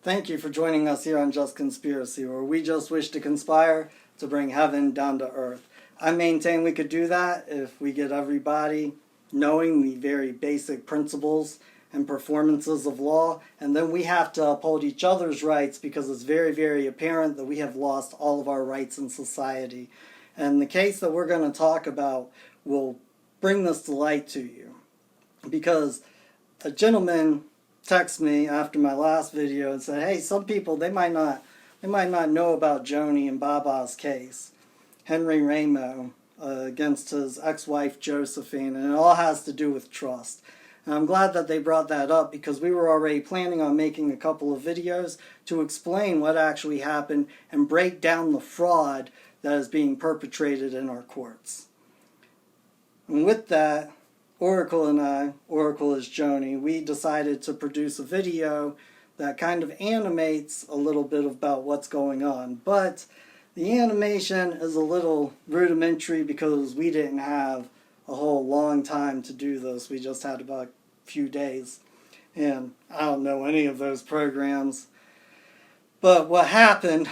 Thank you for joining us here on Just Conspiracy, where we just wish to conspire to bring heaven down to earth. I maintain we could do that if we get everybody knowing the very basic principles and performances of law, and then we have to uphold each other's rights because it's very, very apparent that we have lost all of our rights in society. And the case that we're going to talk about will bring this to light to you, because a gentleman texted me after my last video and said, hey, some people, they might not know about Joni and Baba's case, Henry Ramo against his ex-wife Josephine, and it all has to do with trust. And I'm glad that they brought that up, because we were already planning on making a couple of videos to explain what actually happened and break down the fraud that is being perpetrated in our courts. And with that, Oracle and I, Oracle is Joni, we decided to produce a video that kind of animates a little bit about what's going on. But the animation is a little rudimentary because we didn't have a whole long time to do this. We just had about a few days. And I don't know any of those programs. But what happened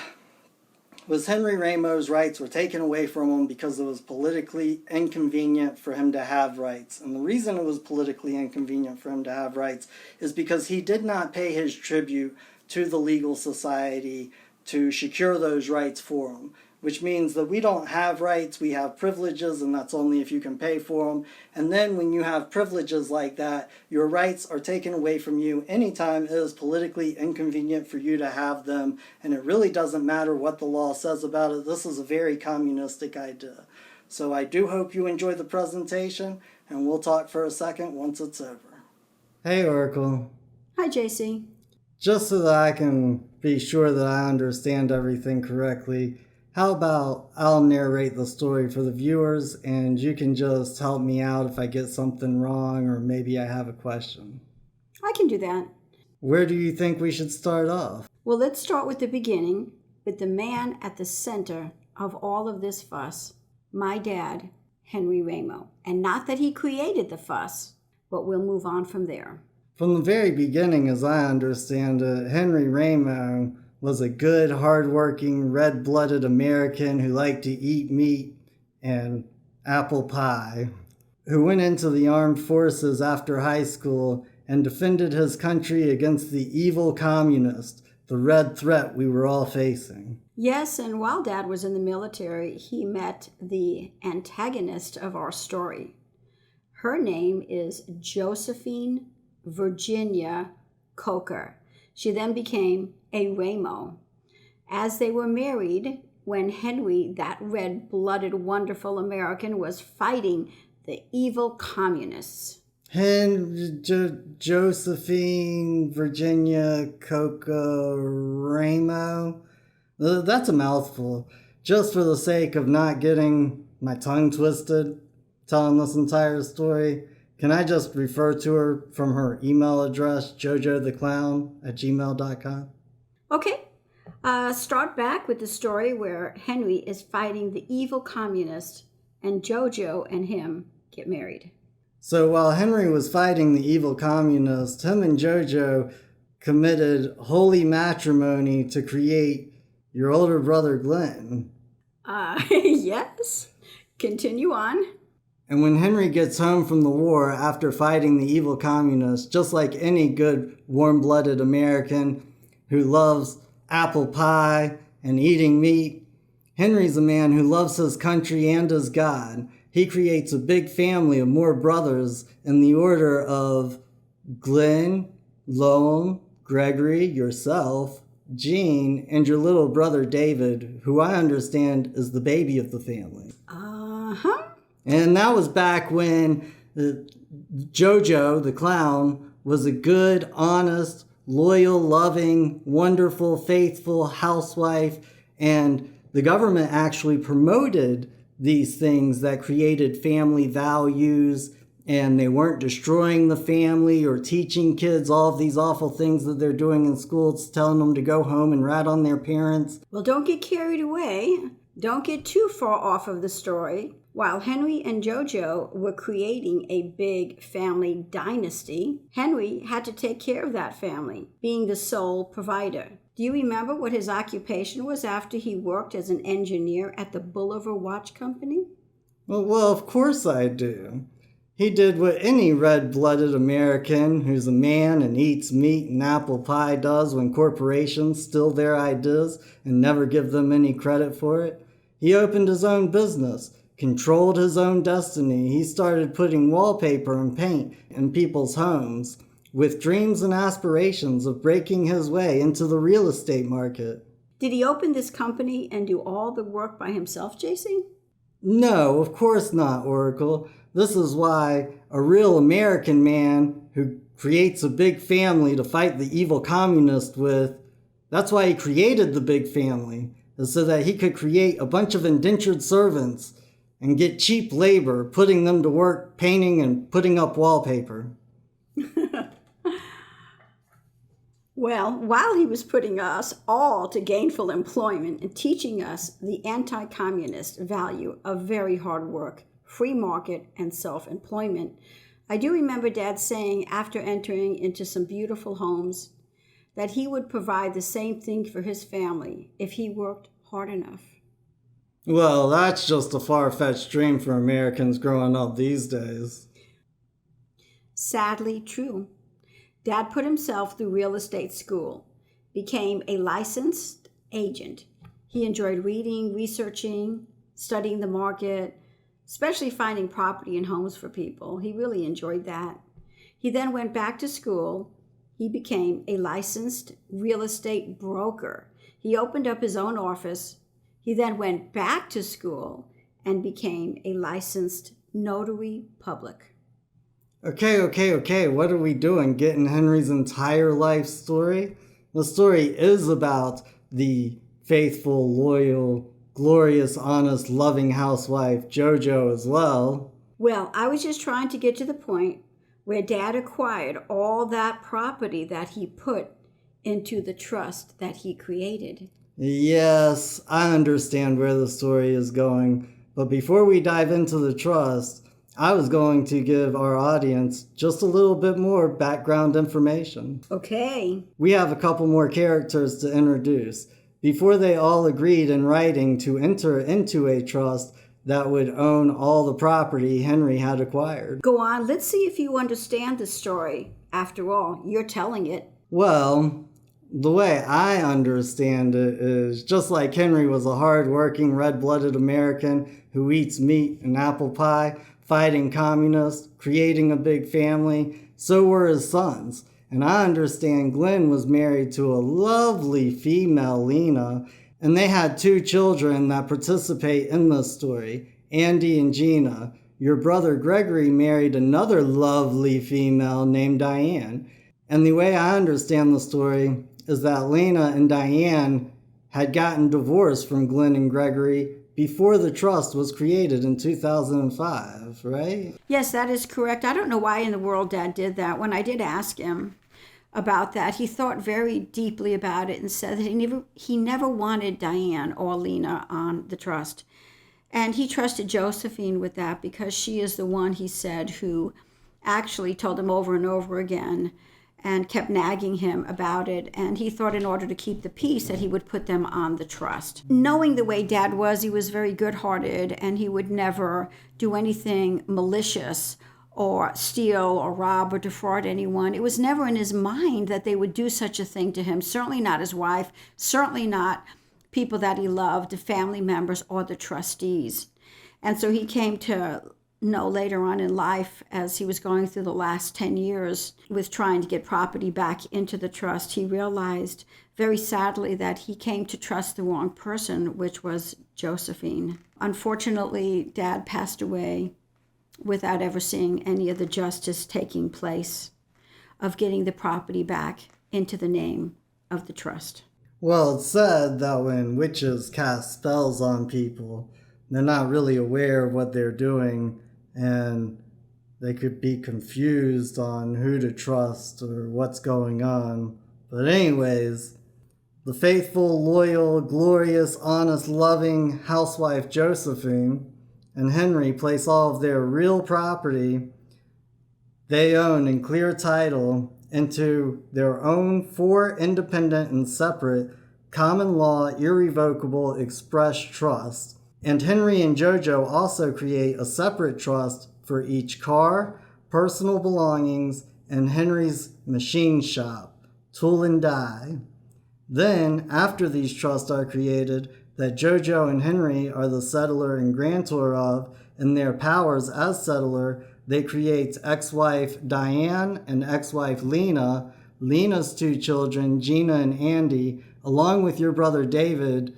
was Henry Ramo's rights were taken away from him because it was politically inconvenient for him to have rights. And the reason it was politically inconvenient for him to have rights is because he did not pay his tribute to the legal society to secure those rights for him, which means that we don't have rights, we have privileges, and that's only if you can pay for them. And then when you have privileges like that, your rights are taken away from you anytime it is politically inconvenient for you to have them, and it really doesn't matter what the law says about it. This is a very communistic idea. So I do hope you enjoy the presentation, and we'll talk for a second once it's over. Hey, Oracle. Hi, JC. Just so that I can be sure that I understand everything correctly, how about I'll narrate the story for the viewers and you can just help me out if I get something wrong or maybe I have a question. I can do that. Where do you think we should start off? Well, let's start with the beginning, with the man at the center of all of this fuss, my dad, Henry Ramo. And not that he created the fuss, but we'll move on from there. From the very beginning, as I understand it, Henry Ramo was a good, hard-working, red-blooded American who liked to eat meat and apple pie, who went into the armed forces after high school and defended his country against the evil communist, the red threat we were all facing. Yes, and while Dad was in the military, he met the antagonist of our story. Her name is Josephine Virginia Coker. She then became a Ramo. As they were married, when Henry, that red-blooded, wonderful American, was fighting the evil communists. Josephine Virginia Coker Ramo? That's a mouthful. Just for the sake of not getting my tongue twisted telling this entire story, can I just refer to her from her email address, jojotheclown@gmail.com? Okay. Start back with the story where Henry is fighting the evil communist and Jojo and him get married. So while Henry was fighting the evil communist, him and Jojo committed holy matrimony to create your older brother Glenn. Yes. Continue on. And when Henry gets home from the war after fighting the evil communists, just like any good warm-blooded American who loves apple pie and eating meat, Henry's a man who loves his country and his God. He creates a big family of more brothers in the order of Glenn, Loam, Gregory, yourself, Jean, and your little brother David, who I understand is the baby of the family. Uh-huh. And that was back when Jojo, the clown, was a good, honest, loyal, loving, wonderful, faithful housewife. And the government actually promoted these things that created family values. And they weren't destroying the family or teaching kids all of these awful things that they're doing in schools, telling them to go home and rat on their parents. Well, don't get carried away. Don't get too far off of the story. While Henry and Jojo were creating a big family dynasty, Henry had to take care of that family, being the sole provider. Do you remember what his occupation was after he worked as an engineer at the Bulliver Watch Company? Well, of course I do. He did what any red-blooded American who's a man and eats meat and apple pie does when corporations steal their ideas and never give them any credit for it. He opened his own business, controlled his own destiny. He started putting wallpaper and paint in people's homes with dreams and aspirations of breaking his way into the real estate market. Did he open this company and do all the work by himself, JC? No, of course not, Oracle. This is why a real American man who creates a big family to fight the evil communist with, that's why he created the big family, is so that he could create a bunch of indentured servants and get cheap labor, putting them to work painting and putting up wallpaper. Well, while he was putting us all to gainful employment and teaching us the anti-communist value of very hard work, free market, and self-employment, I do remember Dad saying after entering into some beautiful homes that he would provide the same thing for his family if he worked hard enough. Well, that's just a far-fetched dream for Americans growing up these days. Sadly true. Dad put himself through real estate school, became a licensed agent. He enjoyed reading, researching, studying the market, especially finding property and homes for people. He really enjoyed that. He then went back to school. He became a licensed real estate broker. He opened up his own office. He then went back to school and became a licensed notary public. Okay, what are we doing? Getting Henry's entire life story? The story is about the faithful, loyal, glorious, honest, loving housewife, Jojo, as well. Well, I was just trying to get to the point where Dad acquired all that property that he put into the trust that he created. Yes, I understand where the story is going, but before we dive into the trust, I was going to give our audience just a little bit more background information. Okay. We have a couple more characters to introduce. Before they all agreed in writing to enter into a trust that would own all the property Henry had acquired. Go on, let's see if you understand the story. After all, you're telling it. Well, the way I understand it is just like Henry was a hard-working, red-blooded American who eats meat and apple pie, fighting communists, creating a big family, so were his sons. And I understand Glenn was married to a lovely female, Lena, and they had 2 children that participate in this story, Andy and Gina. Your brother Gregory married another lovely female named Diane. And the way I understand the story is that Lena and Diane had gotten divorced from Glenn and Gregory before the trust was created in 2005, right? Yes, that is correct. I don't know why in the world Dad did that. When I did ask him about that, he thought very deeply about it and said that he never wanted Diane or Lena on the trust. And he trusted Josephine with that because she is the one, he said, who actually told him over and over again and kept nagging him about it. And he thought in order to keep the peace that he would put them on the trust. Knowing the way Dad was, he was very good-hearted and he would never do anything malicious or steal or rob or defraud anyone. It was never in his mind that they would do such a thing to him. Certainly not his wife, certainly not people that he loved, the family members or the trustees. And so he came to know later on in life, as he was going through the last 10 years with trying to get property back into the trust, he realized very sadly that he came to trust the wrong person, which was Josephine. Unfortunately, Dad passed away without ever seeing any of the justice taking place of getting the property back into the name of the trust. Well, it's said that when witches cast spells on people, they're not really aware of what they're doing, and they could be confused on who to trust or what's going on. But anyways, the faithful, loyal, glorious, honest, loving housewife Josephine and Henry place all of their real property they own in clear title into their own 4 independent and separate common law irrevocable express trusts. And Henry and JoJo also create a separate trust for each car, personal belongings, and Henry's machine shop, Tool and Die. Then, after these trusts are created, that JoJo and Henry are the settlor and grantor of, in their powers as settlor, they create ex-wife Diane and ex-wife Lena, Lena's 2 children, Gina and Andy, along with your brother David,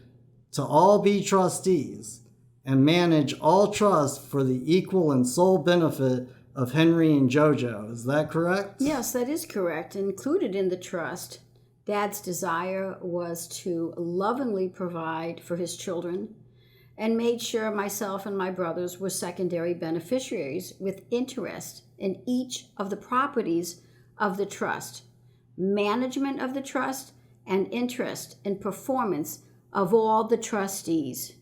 to all be trustees and manage all trusts for the equal and sole benefit of Henry and JoJo. Is that correct? Yes, that is correct. Included in the trust, Dad's desire was to lovingly provide for his children and made sure myself and my brothers were secondary beneficiaries with interest in each of the properties of the trust, management of the trust, and interest in performance of all the trustees.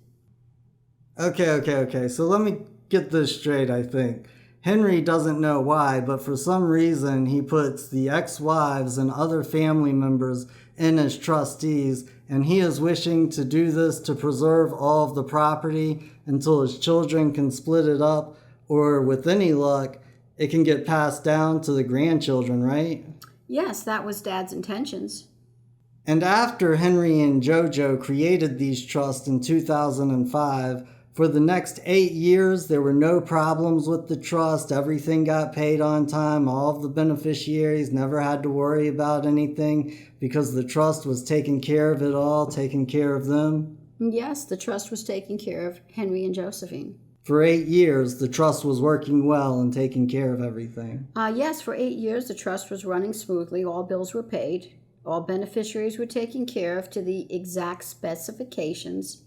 Okay. So let me get this straight, I think. Henry doesn't know why, but for some reason he puts the ex-wives and other family members in as trustees, and he is wishing to do this to preserve all of the property until his children can split it up, or with any luck, it can get passed down to the grandchildren, right? Yes, that was Dad's intentions. And after Henry and JoJo created these trusts in 2005, for the next 8 years, there were no problems with the trust. Everything got paid on time. All of the beneficiaries never had to worry about anything because the trust was taking care of it all, taking care of them. Yes, the trust was taking care of Henry and Josephine. For 8 years, the trust was working well and taking care of everything. Yes, for 8 years, the trust was running smoothly. All bills were paid. All beneficiaries were taken care of to the exact specifications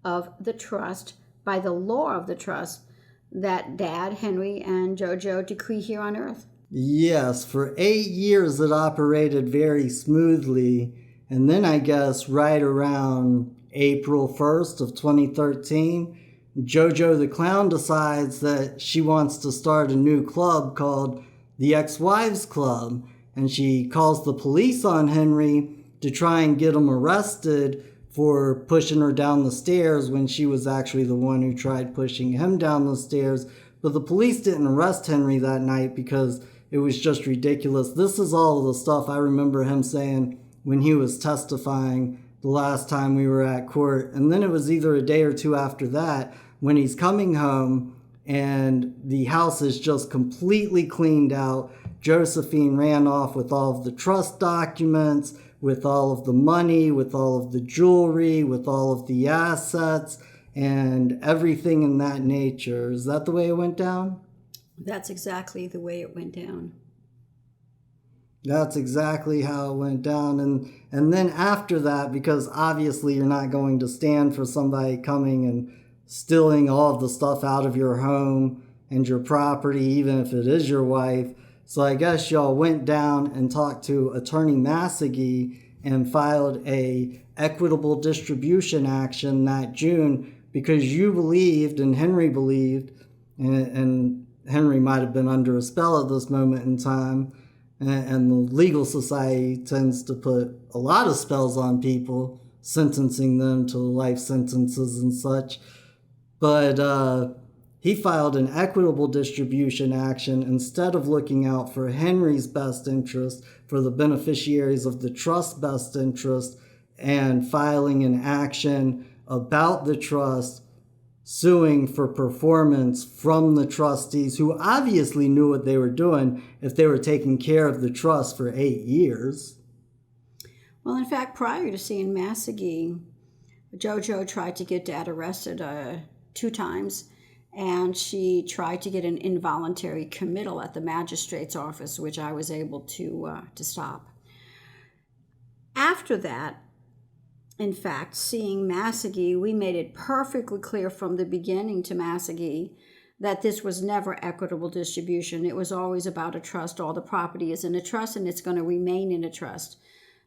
of the trust by the law of the trust that Dad, Henry, and JoJo decree here on earth. Yes, for 8 years it operated very smoothly. And then I guess right around April 1st of 2013, JoJo the Clown decides that she wants to start a new club called the Ex-Wives Club. And she calls the police on Henry to try and get him arrested for pushing her down the stairs when she was actually the one who tried pushing him down the stairs. But the police didn't arrest Henry that night because it was just ridiculous. This is all of the stuff I remember him saying when he was testifying the last time we were at court. And then it was either a day or two after that when he's coming home and the house is just completely cleaned out. Josephine ran off with all of the trust documents, with all of the money, with all of the jewelry, with all of the assets, and everything in that nature. Is that the way it went down? That's exactly the way it went down. That's exactly how it went down. And then after that, because obviously you're not going to stand for somebody coming and stealing all of the stuff out of your home and your property, even if it is your wife. So I guess y'all went down and talked to Attorney Massagee and filed a equitable distribution action that June because you believed and Henry believed, and Henry might have been under a spell at this moment in time, and the legal society tends to put a lot of spells on people, sentencing them to life sentences and such. But he filed an equitable distribution action instead of looking out for Henry's best interest, for the beneficiaries of the trust's best interest, and filing an action about the trust, suing for performance from the trustees who obviously knew what they were doing if they were taking care of the trust for 8 years. Well, in fact, prior to seeing Massagee, JoJo tried to get Dad arrested 2 times. And she tried to get an involuntary committal at the magistrate's office, which I was able to stop. After that, in fact, seeing Massagee, we made it perfectly clear from the beginning to Massagee that this was never equitable distribution. It was always about a trust. All the property is in a trust, and it's going to remain in a trust.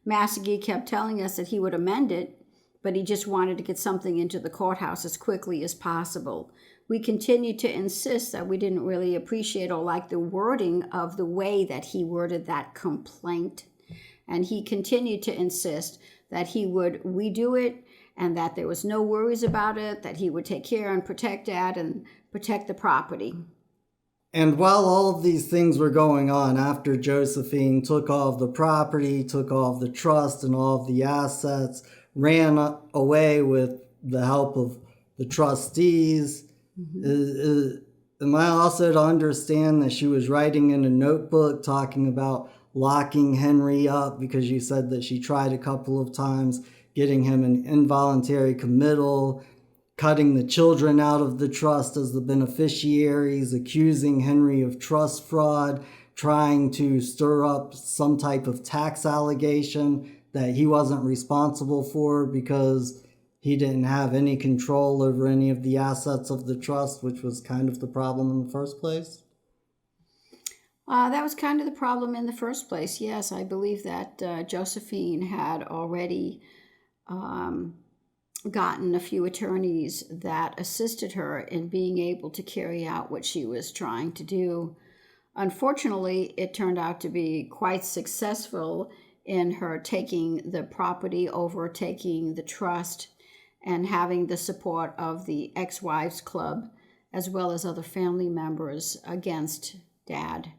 Massagee kept telling us that he would amend it, but he just wanted to get something into the courthouse as quickly as possible. We continued to insist that we didn't really appreciate or like the wording of the way that he worded that complaint. And he continued to insist that he would redo it and that there was no worries about it, that he would take care and protect Dad and protect the property. And while all of these things were going on, after Josephine took all of the property, took all of the trust and all of the assets, ran away with the help of the trustees, am I also to understand that she was writing in a notebook talking about locking Henry up, because you said that she tried a couple of times getting him an involuntary committal, cutting the children out of the trust as the beneficiaries, accusing Henry of trust fraud, trying to stir up some type of tax allegation that he wasn't responsible for because he didn't have any control over any of the assets of the trust, which was kind of the problem in the first place? That was kind of the problem in the first place. Yes, I believe that Josephine had already gotten a few attorneys that assisted her in being able to carry out what she was trying to do. Unfortunately, it turned out to be quite successful in her taking the property over, taking the trust, and having the support of the ex-wives club as well as other family members against Dad.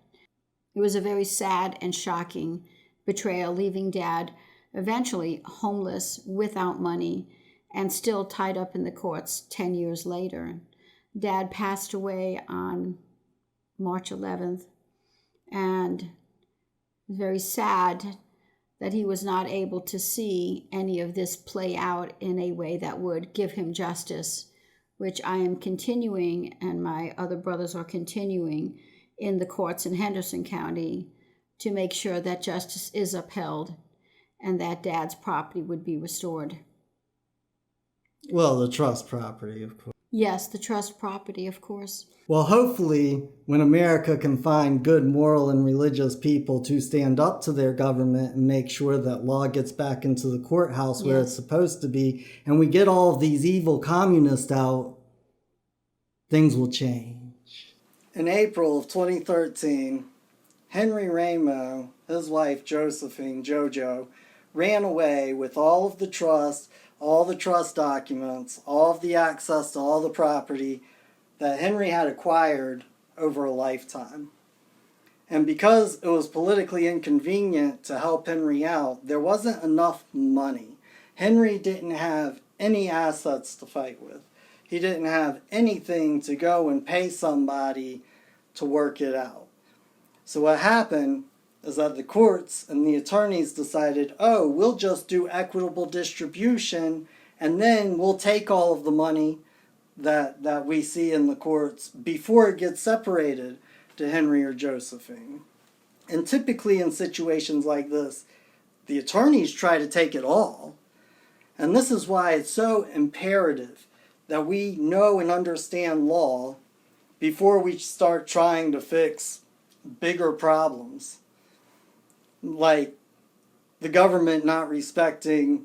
It was a very sad and shocking betrayal, leaving Dad eventually homeless, without money, and still tied up in the courts 10 years later. Dad passed away on March 11th, and very sad that he was not able to see any of this play out in a way that would give him justice, which I am continuing, and my other brothers are continuing in the courts in Henderson County to make sure that justice is upheld and that Dad's property would be restored. Well, the trust property, of course. Yes, the trust property, of course. Well, hopefully, when America can find good moral and religious people to stand up to their government and make sure that law gets back into the courthouse where it's supposed to be, and we get all of these evil communists out, things will change. In April of 2013, Henry Ramo, his wife Josephine, JoJo, ran away with all of the trust, all the trust documents, all of the access to all the property that Henry had acquired over a lifetime. And because it was politically inconvenient to help Henry out, there wasn't enough money. Henry didn't have any assets to fight with. He didn't have anything to go and pay somebody to work it out. So what happened is that the courts and the attorneys decided, oh, we'll just do equitable distribution, and then we'll take all of the money that we see in the courts before it gets separated to Henry or Josephine. And typically in situations like this, the attorneys try to take it all. And this is why it's so imperative that we know and understand law before we start trying to fix bigger problems, like the government not respecting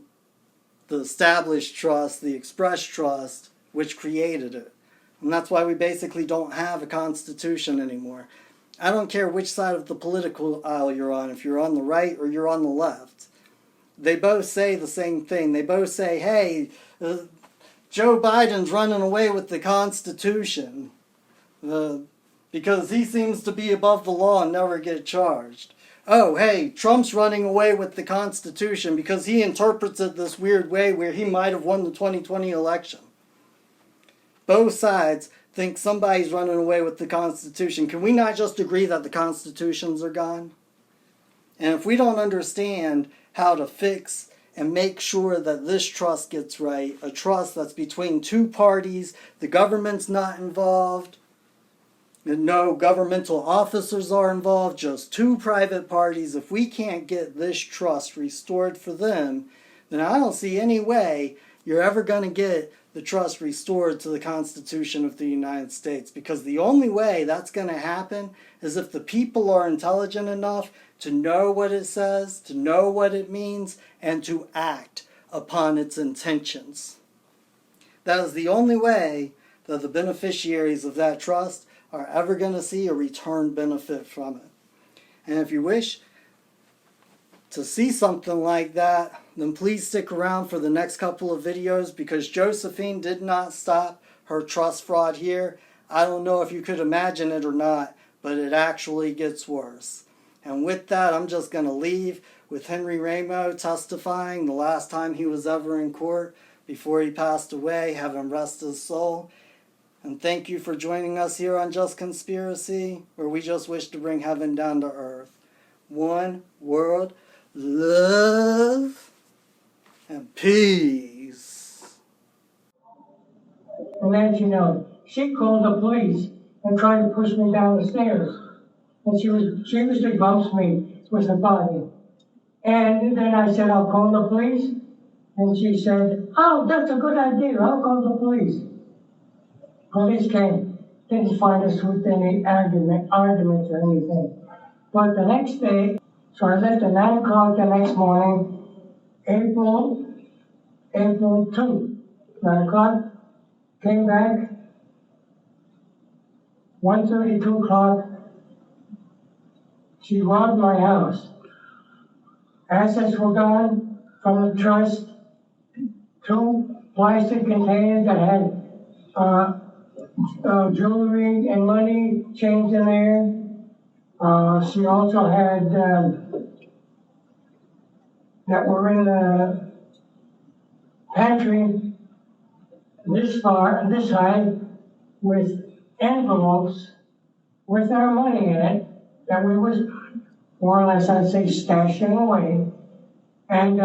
the established trust, the express trust, which created it. And that's why we basically don't have a constitution anymore. I don't care which side of the political aisle you're on, if you're on the right or you're on the left. They both say the same thing. They both say, hey, Joe Biden's running away with the Constitution because he seems to be above the law and never get charged. Oh, hey, Trump's running away with the Constitution because he interprets it this weird way where he might have won the 2020 election. Both sides think somebody's running away with the Constitution. Can we not just agree that the Constitutions are gone? And if we don't understand how to fix and make sure that this trust gets right, a trust that's between two parties, the government's not involved, no governmental officers are involved, just two private parties. If we can't get this trust restored for them, then I don't see any way you're ever going to get the trust restored to the Constitution of the United States. Because the only way that's going to happen is if the people are intelligent enough to know what it says, to know what it means, and to act upon its intentions. That is the only way that the beneficiaries of that trust are ever going to see a return benefit from it. And if you wish to see something like that, then please stick around for the next couple of videos, because Josephine did not stop her trust fraud here. I don't know if you could imagine it or not, but it actually gets worse. And with that, I'm just going to leave with Henry Ramo testifying the last time he was ever in court before he passed away. Heaven rest his soul. And thank you for joining us here on Just Conspiracy, where we just wish to bring heaven down to earth. One world, love, and peace. And as you know, she called the police and tried to push me down the stairs. And she was to bump me with her body. And then I said, I'll call the police. And she said, oh, that's a good idea. I'll call the police. Police came, didn't find us with any arguments or anything. But the next day, so I left at 9 o'clock the next morning, April 2, 9 o'clock, came back, 1:30, 2 o'clock, she robbed my house. Assets were gone from the trust, 2 plastic containers that had jewelry and money changed in there. She also had that were in the pantry this high with envelopes with our money in it that we was more or less, I'd say, stashing away. And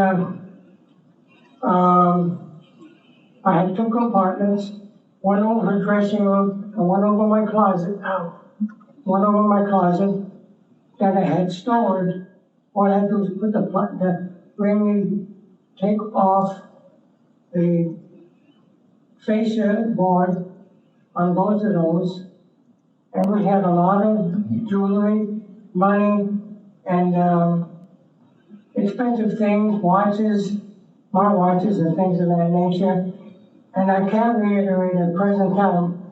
I had 2 compartments, one over her dressing room and one over my closet. One over my closet that I had stored. All I had to do was put take off the fascia board on both of those. And we had a lot of jewelry, money, and expensive things, watches, smart watches and things of that nature. And I can't reiterate at present time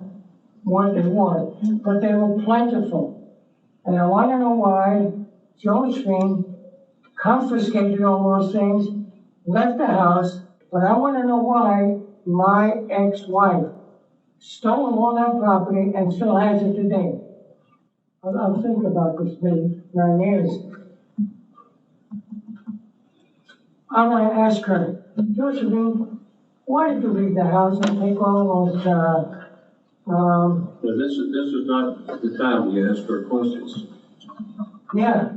what they were, but they were plentiful. And I want to know why Josephine confiscated all those things, left the house, but I want to know why my ex-wife stole all that property and still has it today. I'll think about this maybe 9 years. I want to ask her, Josephine, why did you leave the house and take all those, This is not the time you ask her questions. yeah.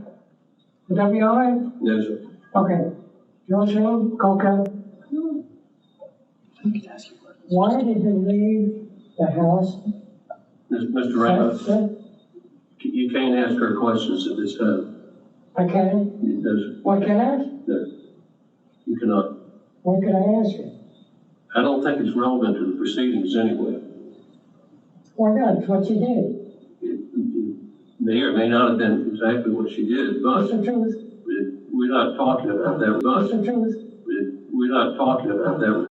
Would that be all right? Yes, sir. Okay. Josephine, Coca, why did you leave the house? Mr. Ramos, you can't ask her questions at this time. I can't. Yes, What can I ask? no, you cannot. What can I ask her? I don't think it's relevant to the proceedings anyway. Why not? It's what she did. It may or may not have been exactly what she did, but It's the truth. we're not talking about that. It's But the truth. we're not talking about that.